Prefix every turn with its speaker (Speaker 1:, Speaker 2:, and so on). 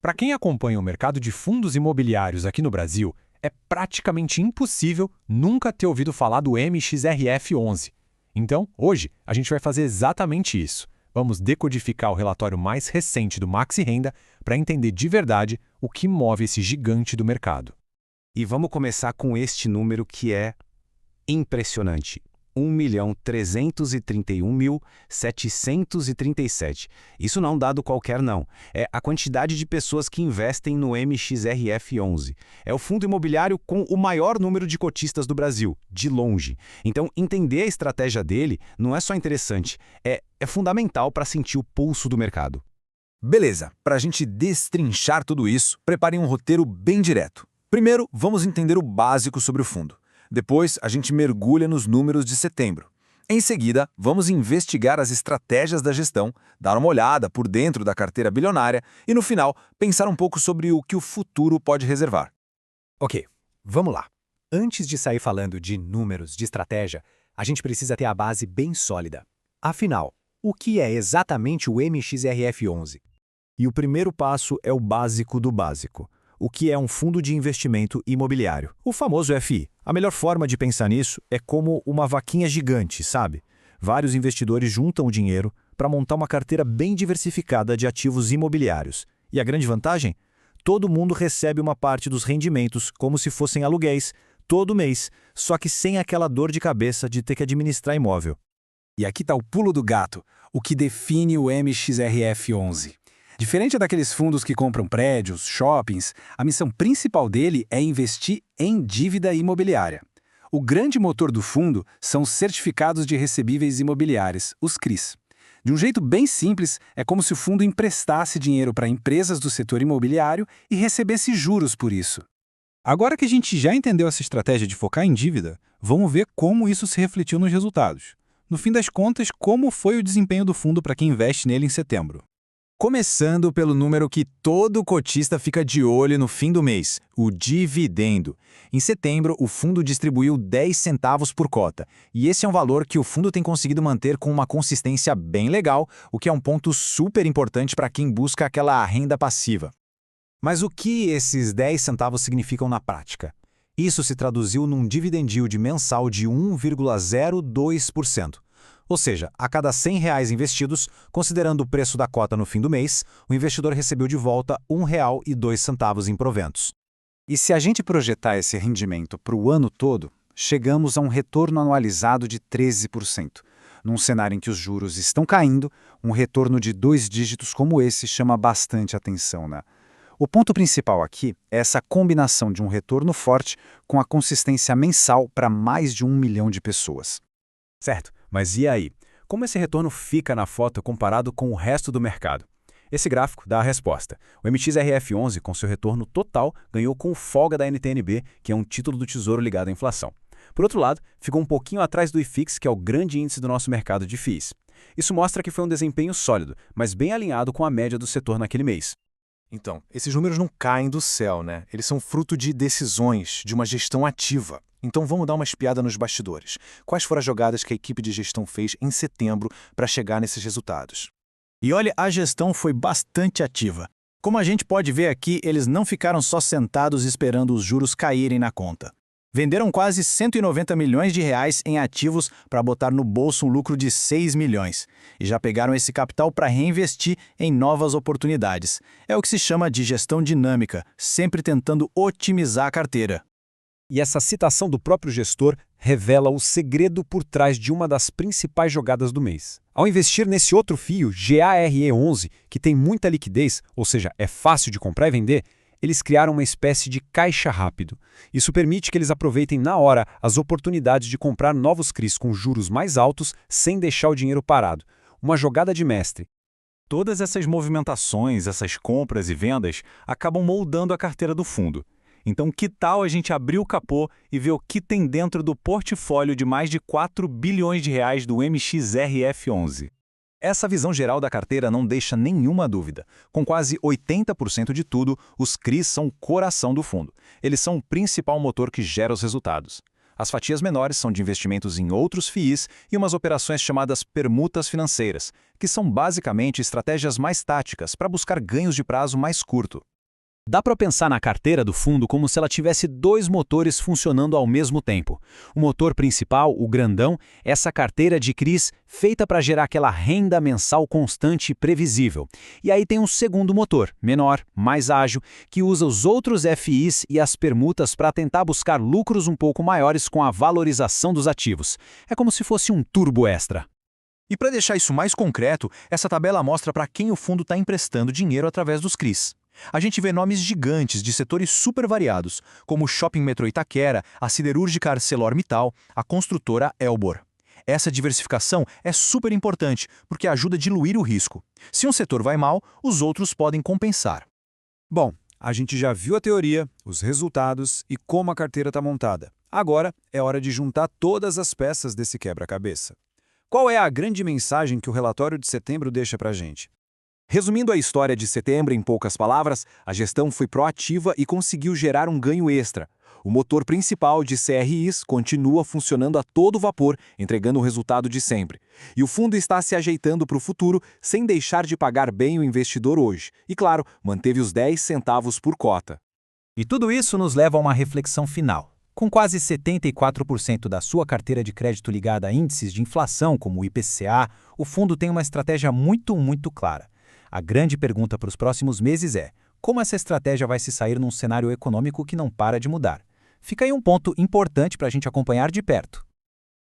Speaker 1: Para quem acompanha o mercado de fundos imobiliários aqui no Brasil, é praticamente impossível nunca ter ouvido falar do MXRF11. Então, hoje, a gente vai fazer exatamente isso. Vamos decodificar o relatório mais recente do Maxi Renda para entender de verdade o que move esse gigante do mercado.
Speaker 2: E vamos começar com este número que é impressionante. 1.331.737. Isso não é um dado qualquer, não. É a quantidade de pessoas que investem no MXRF11. É o fundo imobiliário com o maior número de cotistas do Brasil, de longe. Então, entender a estratégia dele não é só interessante, é fundamental para sentir o pulso do mercado.
Speaker 3: Beleza, para a gente destrinchar tudo isso, preparem um roteiro bem direto. Primeiro, vamos entender o básico sobre o fundo. Depois, a gente mergulha nos números de setembro. Em seguida, vamos investigar as estratégias da gestão, dar uma olhada por dentro da carteira bilionária e, no final, pensar um pouco sobre o que o futuro pode reservar.
Speaker 4: Ok, vamos lá. Antes de sair falando de números, de estratégia, a gente precisa ter a base bem sólida. Afinal, o que é exatamente o MXRF11?
Speaker 5: E o primeiro passo é o básico do básico. O que é um fundo de investimento imobiliário, o famoso FI. A melhor forma de pensar nisso é como uma vaquinha gigante, sabe? Vários investidores juntam o dinheiro para montar uma carteira bem diversificada de ativos imobiliários. E a grande vantagem? Todo mundo recebe uma parte dos rendimentos como se fossem aluguéis, todo mês, só que sem aquela dor de cabeça de ter que administrar imóvel.
Speaker 6: E aqui está o pulo do gato, o que define o MXRF11. Diferente daqueles fundos que compram prédios, shoppings, a missão principal dele é investir em dívida imobiliária. O grande motor do fundo são os certificados de recebíveis imobiliários, os CRIs. De um jeito bem simples, é como se o fundo emprestasse dinheiro para empresas do setor imobiliário e recebesse juros por isso.
Speaker 7: Agora que a gente já entendeu essa estratégia de focar em dívida, vamos ver como isso se refletiu nos resultados. No fim das contas, como foi o desempenho do fundo para quem investe nele em setembro?
Speaker 3: Começando pelo número que todo cotista fica de olho no fim do mês, o dividendo. Em setembro, o fundo distribuiu 10 centavos por cota, e esse é um valor que o fundo tem conseguido manter com uma consistência bem legal, o que é um ponto super importante para quem busca aquela renda passiva. Mas o que esses 10 centavos significam na prática? Isso se traduziu num dividend yield mensal de 1,02%. Ou seja, a cada R$ 100 investidos, considerando o preço da cota no fim do mês, o investidor recebeu de volta R$ 1,02 em proventos.
Speaker 6: E se a gente projetar esse rendimento para o ano todo, chegamos a um retorno anualizado de 13%. Num cenário em que os juros estão caindo, um retorno de 2 dígitos como esse chama bastante atenção, né? O ponto principal aqui é essa combinação de um retorno forte com a consistência mensal para mais de 1 milhão de pessoas.
Speaker 4: Certo, mas e aí? Como esse retorno fica na foto comparado com o resto do mercado? Esse gráfico dá a resposta. O MXRF11, com seu retorno total, ganhou com folga da NTN-B, que é um título do Tesouro ligado à inflação. Por outro lado, ficou um pouquinho atrás do IFIX, que é o grande índice do nosso mercado de FIIs. Isso mostra que foi um desempenho sólido, mas bem alinhado com a média do setor naquele mês.
Speaker 8: Então, esses números não caem do céu, né? Eles são fruto de decisões, de uma gestão ativa. Então vamos dar uma espiada nos bastidores. Quais foram as jogadas que a equipe de gestão fez em setembro para chegar nesses resultados?
Speaker 5: E olha, a gestão foi bastante ativa. Como a gente pode ver aqui, eles não ficaram só sentados esperando os juros caírem na conta. Venderam quase 190 milhões de reais em ativos para botar no bolso um lucro de 6 milhões. E já pegaram esse capital para reinvestir em novas oportunidades. É o que se chama de gestão dinâmica, sempre tentando otimizar a carteira.
Speaker 1: E essa citação do próprio gestor revela o segredo por trás de uma das principais jogadas do mês. Ao investir nesse outro FIO, GARE11, que tem muita liquidez, ou seja, é fácil de comprar e vender, eles criaram uma espécie de caixa rápido. Isso permite que eles aproveitem na hora as oportunidades de comprar novos CRIs com juros mais altos sem deixar o dinheiro parado. Uma jogada de mestre.
Speaker 5: Todas essas movimentações, essas compras e vendas, acabam moldando a carteira do fundo. Então, que tal a gente abrir o capô e ver o que tem dentro do portfólio de mais de 4 bilhões de reais do MXRF11?
Speaker 3: Essa visão geral da carteira não deixa nenhuma dúvida. Com quase 80% de tudo, os CRIs são o coração do fundo. Eles são o principal motor que gera os resultados.
Speaker 2: As fatias menores são de investimentos em outros FIIs e umas operações chamadas permutas financeiras, que são basicamente estratégias mais táticas para buscar ganhos de prazo mais curto.
Speaker 4: Dá para pensar na carteira do fundo como se ela tivesse dois motores funcionando ao mesmo tempo. O motor principal, o grandão, é essa carteira de CRIs feita para gerar aquela renda mensal constante e previsível. E aí tem um segundo motor, menor, mais ágil, que usa os outros FIs e as permutas para tentar buscar lucros um pouco maiores com a valorização dos ativos. É como se fosse um turbo extra.
Speaker 3: E para deixar isso mais concreto, essa tabela mostra para quem o fundo está emprestando dinheiro através dos CRIs. A gente vê nomes gigantes de setores super variados, como o Shopping Metrô Itaquera, a siderúrgica ArcelorMittal, a construtora Elbor. Essa diversificação é super importante, porque ajuda a diluir o risco. Se um setor vai mal, os outros podem compensar.
Speaker 1: Bom, a gente já viu a teoria, os resultados e como a carteira está montada. Agora é hora de juntar todas as peças desse quebra-cabeça. Qual é a grande mensagem que o relatório de setembro deixa para a gente? Resumindo a história de setembro em poucas palavras, a gestão foi proativa e conseguiu gerar um ganho extra. O motor principal de CRIs continua funcionando a todo vapor, entregando o resultado de sempre. E o fundo está se ajeitando para o futuro sem deixar de pagar bem o investidor hoje. E, claro, manteve os 10 centavos por cota.
Speaker 5: E tudo isso nos leva a uma reflexão final. Com quase 74% da sua carteira de crédito ligada a índices de inflação, como o IPCA, o fundo tem uma estratégia muito clara. A grande pergunta para os próximos meses é: como essa estratégia vai se sair num cenário econômico que não para de mudar? Fica aí um ponto importante para a gente acompanhar de perto.